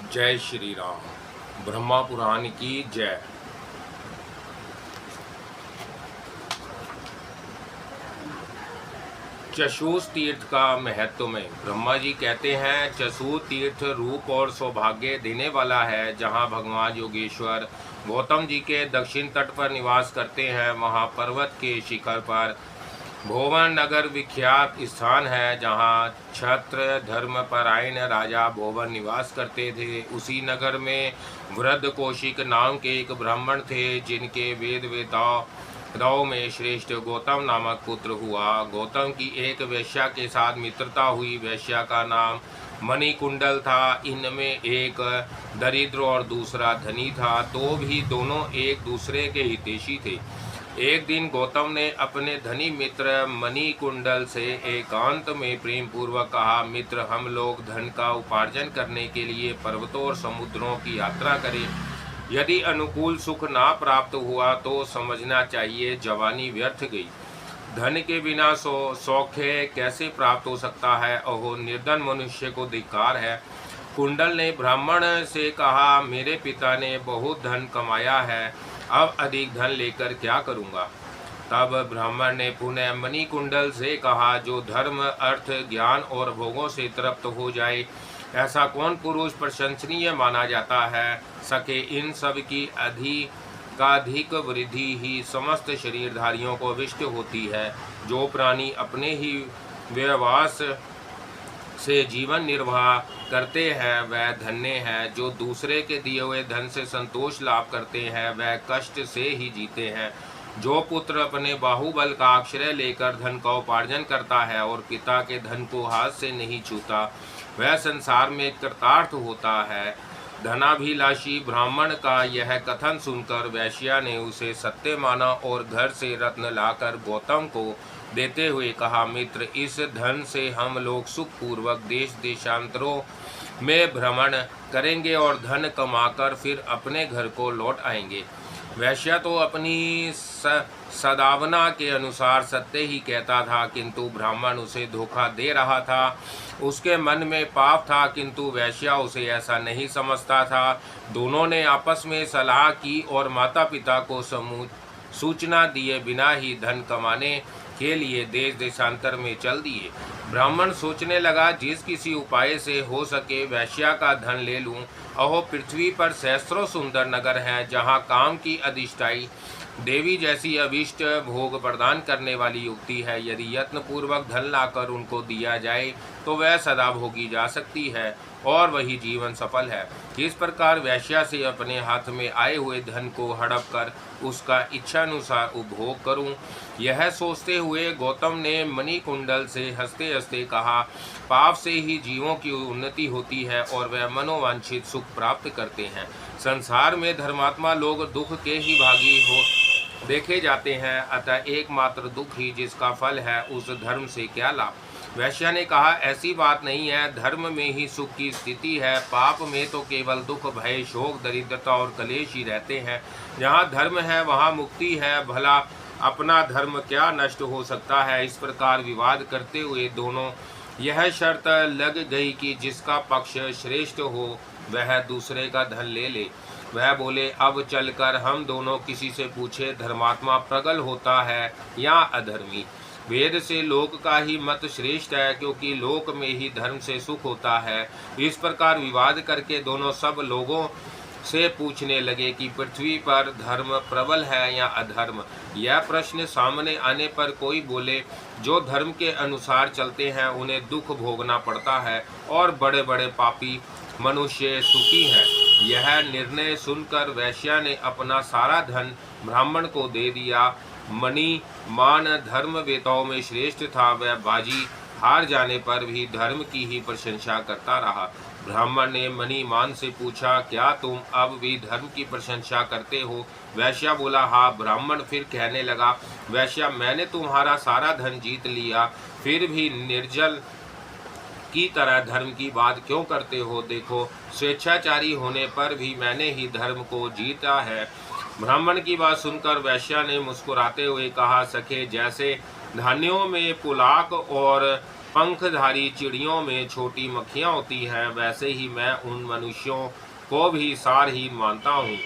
जय श्री राम। ब्रह्मा पुराण की जय। चशूस तीर्थ का महत्व में ब्रह्मा जी कहते हैं, चशूस तीर्थ रूप और सौभाग्य देने वाला है। जहाँ भगवान योगेश्वर गौतम जी के दक्षिण तट पर निवास करते हैं, वहाँ पर्वत के शिखर पर भोवन नगर विख्यात स्थान है, जहाँ क्षत्र धर्म परायण राजा भोवन निवास करते थे। उसी नगर में वृद्ध कौशिक नाम के एक ब्राह्मण थे, जिनके वेद वेताओं में श्रेष्ठ गौतम नामक पुत्र हुआ। गौतम की एक वैश्या के साथ मित्रता हुई। वैश्या का नाम मणिकुंडल था। इनमें एक दरिद्र और दूसरा धनी था, तो भी दोनों एक दूसरे के हितैषी थे। एक दिन गौतम ने अपने धनी मित्र मणिकुंडल से एकांत में प्रेम पूर्वक कहा, मित्र, हम लोग धन का उपार्जन करने के लिए पर्वतों और समुद्रों की यात्रा करें। यदि अनुकूल सुख ना प्राप्त हुआ तो समझना चाहिए जवानी व्यर्थ गई। धन के बिना सौख्य कैसे प्राप्त हो सकता है? ओहो, निर्धन मनुष्य को धिक्कार है। कुंडल ने ब्राह्मण से कहा, मेरे पिता ने बहुत धन कमाया है, अब अधिक धन लेकर क्या करूँगा? तब ब्राह्मण ने पुनः मणिकुंडल से कहा, जो धर्म अर्थ ज्ञान और भोगों से तृप्त हो जाए, ऐसा कौन पुरुष प्रशंसनीय माना जाता है? सके, इन सब की अधिकाधिक वृद्धि ही समस्त शरीरधारियों को अभिष्ट होती है। जो प्राणी अपने ही व्यवहास से जीवन निर्वाह करते हैं वह धन्य है। जो दूसरे के दिए हुए धन से संतोष लाभ करते हैं वह कष्ट से ही जीते हैं। जो पुत्र अपने बाहुबल का आश्रय लेकर धन का उपार्जन करता है और पिता के धन को हाथ से नहीं छूता, वह संसार में कृतार्थ होता है। धनाभिलाषी ब्राह्मण का यह कथन सुनकर वैश्या ने उसे सत्य माना और घर से रत्न लाकर गौतम को देते हुए कहा, मित्र, इस धन से हम लोग सुखपूर्वक देश देशांतरों में भ्रमण करेंगे और धन कमाकर फिर अपने घर को लौट आएंगे। वैश्य तो अपनी सदावना के अनुसार सत्य ही कहता था, किंतु ब्राह्मण उसे धोखा दे रहा था। उसके मन में पाप था, किंतु वैश्य उसे ऐसा नहीं समझता था। दोनों ने आपस में सलाह की और माता पिता को सूचना दिए बिना ही धन कमाने के लिए देश देशांतर में चल दिए। ब्राह्मण सोचने लगा, जिस किसी उपाय से हो सके वैश्या का धन ले लूं। अहो, पृथ्वी पर सहस्त्रों सुंदर नगर हैं, जहां काम की अधिष्ठाई देवी जैसी अभिष्ट भोग प्रदान करने वाली युक्ति है। यदि यत्न पूर्वक धन लाकर उनको दिया जाए तो वह सदा भोगी जा सकती है और वही जीवन सफल है। इस प्रकार वैश्या से अपने हाथ में आए हुए धन को हड़प कर उसका इच्छानुसार उपभोग करूं, यह सोचते हुए गौतम ने मणिकुंडल से हंसते हंसते कहा, पाप से ही जीवों की उन्नति होती है और वह मनोवांछित सुख प्राप्त करते हैं। संसार में धर्मात्मा लोग दुख के ही भागी हो देखे जाते हैं, अतः एकमात्र दुख ही जिसका फल है, उस धर्म से क्या लाभ? वैश्या ने कहा, ऐसी बात नहीं है, धर्म में ही सुख की स्थिति है। पाप में तो केवल दुख, भय, शोक, दरिद्रता और कलेश ही रहते हैं। जहाँ धर्म है वहाँ मुक्ति है। भला अपना धर्म क्या नष्ट हो सकता है? इस प्रकार विवाद करते हुए दोनों यह शर्त लग गई कि जिसका पक्ष श्रेष्ठ हो वह दूसरे का धन ले ले। वह बोले, अब चलकर हम दोनों किसी से पूछे, धर्मात्मा प्रगल होता है या अधर्मी? वेद से लोक का ही मत श्रेष्ठ है, क्योंकि लोक में ही धर्म से सुख होता है। इस प्रकार विवाद करके दोनों सब लोगों से पूछने लगे कि पृथ्वी पर धर्म प्रबल है या अधर्म। यह प्रश्न सामने आने पर कोई बोले, जो धर्म के अनुसार चलते हैं उन्हें दुख भोगना पड़ता है और बड़े बड़े पापी मनुष्य सुखी हैं। यह निर्णय सुनकर वैश्या ने अपना सारा धन ब्राह्मण को दे दिया। मणि मान धर्म वेताओं में श्रेष्ठ था। वह बाजी हार जाने पर भी धर्म की ही प्रशंसा करता रहा। ब्राह्मण ने मणिमान से पूछा, क्या तुम अब भी धर्म की प्रशंसा करते हो? वैश्या बोला, हाँ। ब्राह्मण फिर कहने लगा, वैश्या, मैंने तुम्हारा सारा धन जीत लिया, फिर भी निर्जल की तरह धर्म की बात क्यों करते हो? देखो, स्वेच्छाचारी होने पर भी मैंने ही धर्म को जीता है। ब्राह्मण की बात सुनकर वैश्या ने मुस्कुराते हुए कहा, सखे, जैसे धान्यों में पुलाक और पंखधारी चिड़ियों में छोटी मक्खियाँ होती हैं, वैसे ही मैं उन मनुष्यों को भी सार ही मानता हूँ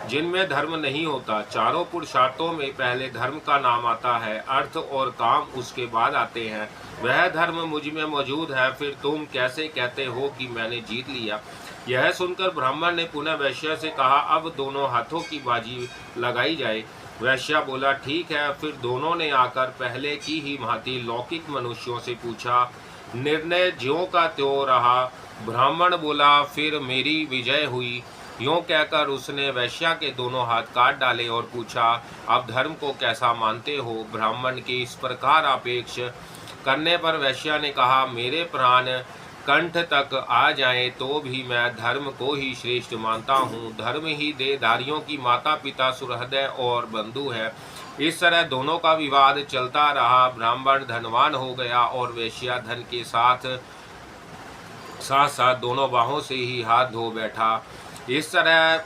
जिनमें धर्म नहीं होता। चारों पुरुषार्थों में पहले धर्म का नाम आता है, अर्थ और काम उसके बाद आते हैं। वह धर्म मुझ में मौजूद है, फिर तुम कैसे कहते हो कि मैंने जीत लिया? यह सुनकर ब्राह्मण ने पुनः वैश्य से कहा, अब दोनों हाथों की बाजी लगाई जाए। वैश्य बोला, ठीक है। फिर दोनों ने आकर पहले की ही भांति लौकिक मनुष्यों से पूछा। निर्णय ज्यों का त्यों रहा। ब्राह्मण बोला, फिर मेरी विजय हुई। यूं कहकर उसने वैश्या के दोनों हाथ काट डाले और पूछा, अब धर्म को कैसा मानते हो? ब्राह्मण के इस प्रकार अपेक्ष करने पर वैश्या ने कहा, मेरे प्राण कंठ तक आ जाए तो भी मैं धर्म को ही श्रेष्ठ मानता हूँ। धर्म ही देहधारियों की माता पिता सुहृदय और बंधु है। इस तरह दोनों का विवाद चलता रहा। ब्राह्मण धनवान हो गया और वैश्या धन के साथ साथ दोनों बाहों से ही हाथ धो बैठा। इस तरह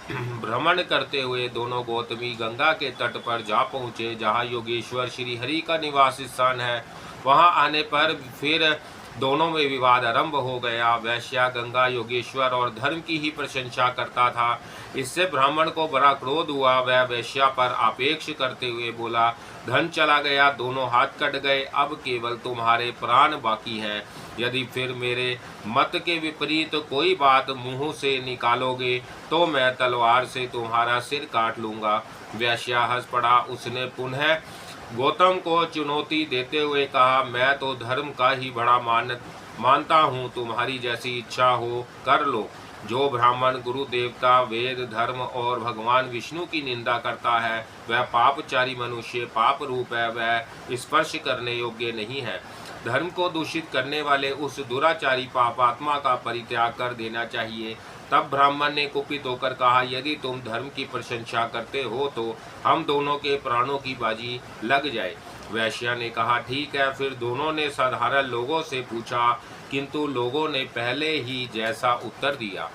भ्रमण करते हुए दोनों गौतमी गंगा के तट पर जा पहुँचे, जहाँ योगेश्वर श्री हरि का निवास स्थान है। वहाँ आने पर फिर दोनों में विवाद आरंभ हो गया। वैश्या गंगा, योगेश्वर और धर्म की ही प्रशंसा करता था। इससे ब्राह्मण को बड़ा क्रोध हुआ। वह वैश्या पर आपेक्ष करते हुए बोला, धन चला गया, दोनों हाथ कट गए, अब केवल तुम्हारे प्राण बाकी हैं। यदि फिर मेरे मत के विपरीत कोई बात मुंह से निकालोगे तो मैं तलवार से तुम्हारा सिर काट लूँगा। वैश्या हंस पड़ा। उसने पुनः गौतम को चुनौती देते हुए कहा, मैं तो धर्म का ही बड़ा मानता हूँ, तुम्हारी जैसी इच्छा हो कर लो। जो ब्राह्मण गुरु देवता, वेद, धर्म और भगवान विष्णु की निंदा करता है वह पापचारी मनुष्य पाप रूप है, वह स्पर्श करने योग्य नहीं है। धर्म को दूषित करने वाले उस दुराचारी पापात्मा का परित्याग कर देना चाहिए। तब ब्राह्मण ने कुपित होकर कहा, यदि तुम धर्म की प्रशंसा करते हो तो हम दोनों के प्राणों की बाजी लग जाए। वैश्या ने कहा, ठीक है। फिर दोनों ने साधारण लोगों से पूछा, किंतु लोगों ने पहले ही जैसा उत्तर दिया।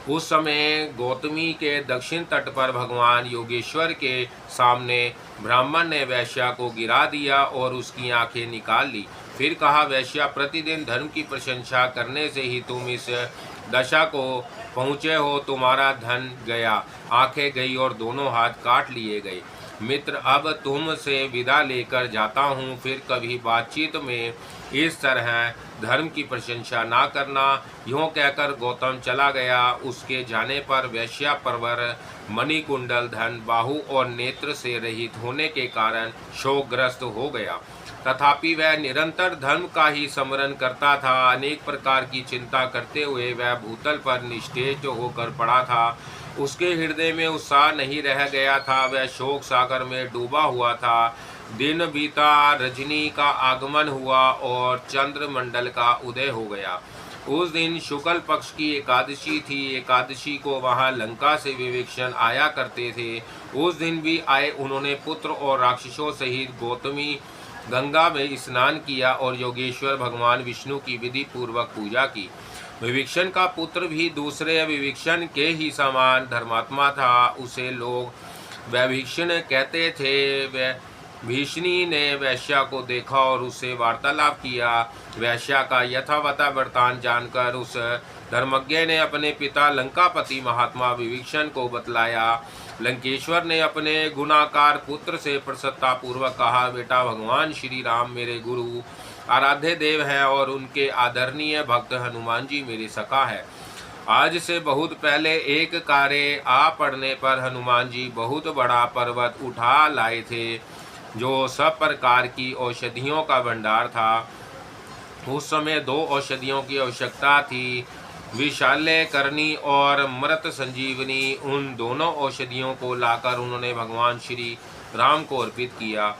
उस समय गौतमी के दक्षिण तट पर भगवान योगेश्वर के सामने ब्राह्मण ने वैश्या को गिरा दिया और उसकी आंखें निकाल ली। फिर कहा, वैश्या, प्रतिदिन धर्म की प्रशंसा करने से ही तुम इस दशा को पहुँचे हो। तुम्हारा धन गया, आंखें गई और दोनों हाथ काट लिए गए। मित्र, अब तुमसे विदा लेकर जाता हूँ, फिर कभी बातचीत में इस तरह धर्म की प्रशंसा ना करना। यूँ कहकर गौतम चला गया। उसके जाने पर वैश्या परवर, मणिकुंडल, धन, बाहु और नेत्र से रहित होने के कारण शोकग्रस्त हो गया। तथापि वह निरंतर धर्म का ही स्मरण करता था। अनेक प्रकार की चिंता करते हुए वह भूतल पर निस्तेज होकर पड़ा था। उसके हृदय में उत्साह नहीं रह गया था। वह शोक सागर में डूबा हुआ था। दिन बीता, रजनी का आगमन हुआ और चंद्रमंडल का उदय हो गया। उस दिन शुक्ल पक्ष की एकादशी थी। एकादशी को वहां लंका से विवेक्षण आया करते थे। उस दिन भी आए। उन्होंने पुत्र और राक्षसों सहित गौतमी गंगा में स्नान किया और योगेश्वर भगवान विष्णु की विधि पूर्वक पूजा की। विभीषण का पुत्र भी दूसरे विभीषण के ही समान धर्मात्मा था। उसे लोग विभीषण कहते थे। वह भीषणी ने वैश्या को देखा और उससे वार्तालाप किया। वैश्या का यथावता वृत्तांत जानकर उस धर्मज्ञ ने अपने पिता लंकापति महात्मा विभीषण को बतलाया। लंकेश्वर ने अपने गुणाकार पुत्र से प्रसन्नतापूर्वक कहा, बेटा, भगवान श्री राम मेरे गुरु आराध्य देव हैं और उनके आदरणीय भक्त हनुमान जी मेरे सखा है। आज से बहुत पहले एक कार्य आ पड़ने पर हनुमान जी बहुत बड़ा पर्वत उठा लाए थे, जो सब प्रकार की औषधियों का भंडार था। उस समय 2 औषधियों की आवश्यकता थी, विशाल्य करनी और मृत संजीवनी। उन दोनों औषधियों को लाकर उन्होंने भगवान श्री राम को अर्पित किया।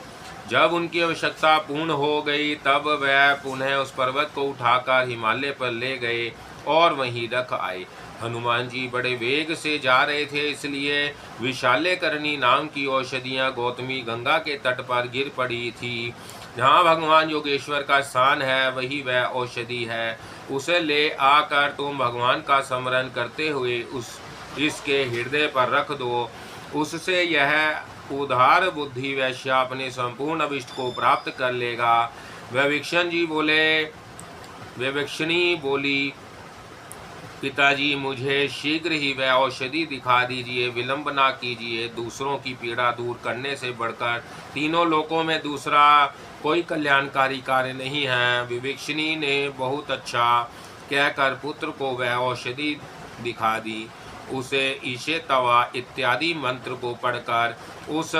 जब उनकी आवश्यकता पूर्ण हो गई तब वह पुनः उस पर्वत को उठाकर हिमालय पर ले गए और वहीं रख आए। हनुमान जी बड़े वेग से जा रहे थे, इसलिए विशाल्य करनी नाम की औषधियाँ गौतमी गंगा के तट पर गिर पड़ी थी। जहाँ भगवान योगेश्वर का स्थान है वही वह औषधि है। उसे ले आकर तुम भगवान का स्मरण करते हुए इसके हृदय पर रख दो। उससे यह उदार बुद्धि वैश्य अपने संपूर्ण अभिष्ट को प्राप्त कर लेगा। विवेक्षणी बोली, पिताजी मुझे शीघ्र ही वह औषधि दिखा दीजिए, विलंब ना कीजिए। दूसरों की पीड़ा दूर करने से बढ़कर तीनों लोकों में दूसरा कोई कल्याणकारी कार्य नहीं है। विवेक्षिणी ने बहुत अच्छा कहकर पुत्र को वह औषधि दिखा दी। उसे ईशे तवा इत्यादि मंत्र को पढ़कर उस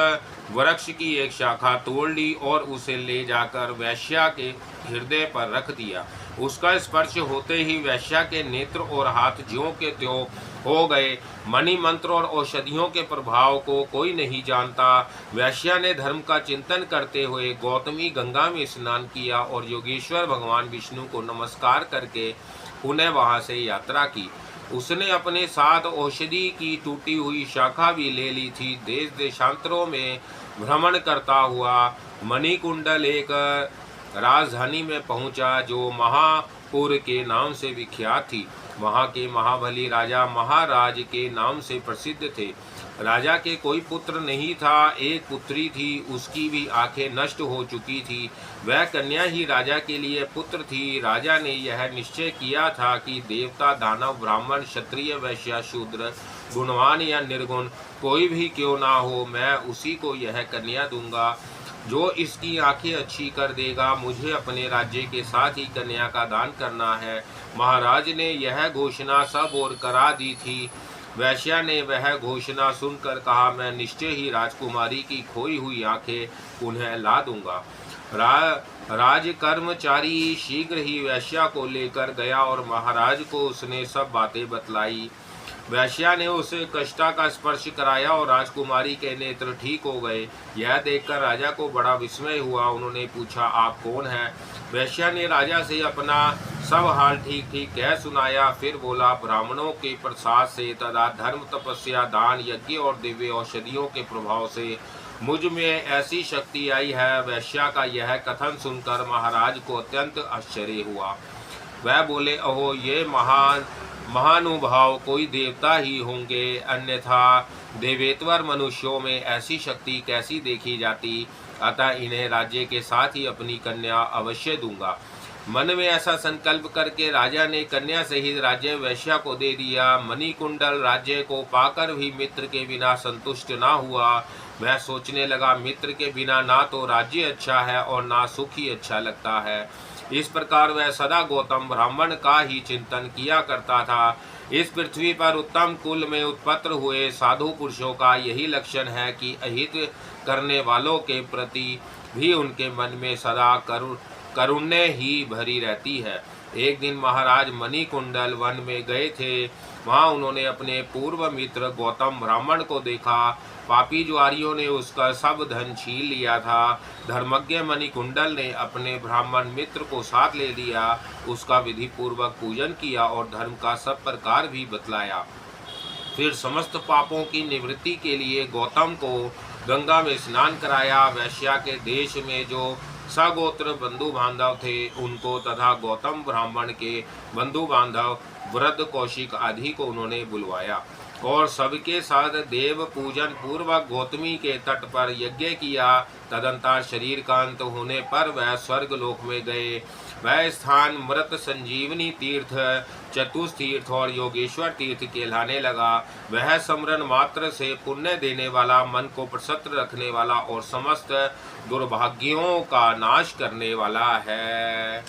वृक्ष की एक शाखा तोड़ ली और उसे ले जाकर वैश्या के हृदय पर रख दिया। उसका स्पर्श होते ही वैश्या के नेत्र और हाथ ज्यों के त्यों हो गए। मणि मंत्र और औषधियों के प्रभाव को कोई नहीं जानता। वैश्या ने धर्म का चिंतन करते हुए गौतमी गंगा में स्नान किया और योगेश्वर भगवान विष्णु को नमस्कार करके पुनः वहां से यात्रा की। उसने अपने साथ औषधि की टूटी हुई शाखा भी ले ली थी। देश देशांतरों में भ्रमण करता हुआ मणिकुंडल एक राजधानी में पहुंचा जो महापुर के नाम से विख्यात थी। वहां के महाबली राजा महाराज के नाम से प्रसिद्ध थे। राजा के कोई पुत्र नहीं था, एक पुत्री थी, उसकी भी आंखें नष्ट हो चुकी थी। वह कन्या ही राजा के लिए पुत्र थी। राजा ने यह निश्चय किया था कि देवता, दानव, ब्राह्मण, क्षत्रिय, वैश्य, शूद्र, गुणवान या निर्गुण कोई भी क्यों ना हो, मैं उसी को यह कन्या दूंगा जो इसकी आंखें अच्छी कर देगा। मुझे अपने राज्य के साथ ही कन्या का दान करना है। महाराज ने यह घोषणा सब ओर करा दी थी। वैश्या ने वह घोषणा सुनकर कहा, मैं निश्चय ही राजकुमारी की खोई हुई आंखें उन्हें ला दूंगा। राज कर्मचारी शीघ्र ही वैश्या को लेकर गया और महाराज को उसने सब बातें बतलाई। वैश्या ने उसे कष्टा का स्पर्श कराया और राजकुमारी के नेत्र ठीक हो गए। यह देखकर राजा को बड़ा विस्मय हुआ। उन्होंने पूछा, आप कौन हैं? वैश्या ने राजा से अपना सब हाल ठीक ठीक कह सुनाया। फिर बोला, ब्राह्मणों के प्रसाद से तथा धर्म, तपस्या, दान, यज्ञ और दिव्य औषधियों के प्रभाव से मुझ में ऐसी शक्ति आई है। वैश्या का यह कथन सुनकर महाराज को अत्यंत आश्चर्य हुआ। वह बोले, अहो, ये महानुभाव कोई देवता ही होंगे, अन्यथा देवेत्वर मनुष्यों में ऐसी शक्ति कैसी देखी जाती। अतः इन्हें राज्य के साथ ही अपनी कन्या अवश्य दूंगा। मन में ऐसा संकल्प करके राजा ने कन्या सहित राज्य वैश्या को दे दिया। मणिकुंडल राज्य को पाकर भी मित्र के बिना संतुष्ट ना हुआ। वह सोचने लगा, मित्र के बिना ना तो राज्य अच्छा है और ना सुख ही अच्छा लगता है। इस प्रकार वह सदा गौतम ब्राह्मण का ही चिंतन किया करता था। इस पृथ्वी पर उत्तम कुल में उत्पन्न हुए साधु पुरुषों का यही लक्षण है कि अहित करने वालों के प्रति भी उनके मन में सदा करुण्य ही भरी रहती है। एक दिन महाराज मणिकुंडल वन में गए थे। वहां उन्होंने अपने पूर्व मित्र गौतम ब्राह्मण को देखा। पापी ज्वारियों ने उसका सब धन छीन लिया था। धर्मज्ञ मणिकुंडल ने अपने ब्राह्मण मित्र को साथ ले लिया, उसका विधि पूर्वक पूजन किया और धर्म का सब प्रकार भी बतलाया। फिर समस्त पापों की निवृत्ति के लिए गौतम को गंगा में स्नान कराया। वैश्या के देश में जो सगोत्र बंधु बांधव थे उनको तथा गौतम ब्राह्मण के बंधु बांधव वृद्ध, कौशिक आदि को उन्होंने बुलवाया और सबके साथ देव पूजन पूर्वक गौतमी के तट पर यज्ञ किया। तदंतर शरीर का अंत होने पर वह स्वर्ग लोक में गए। वह स्थान मृत संजीवनी तीर्थ, चतुस्तीर्थ और योगेश्वर तीर्थ कहलाने लगा। वह स्मरण मात्र से पुण्य देने वाला, मन को प्रसन्न रखने वाला और समस्त दुर्भाग्यों का नाश करने वाला है।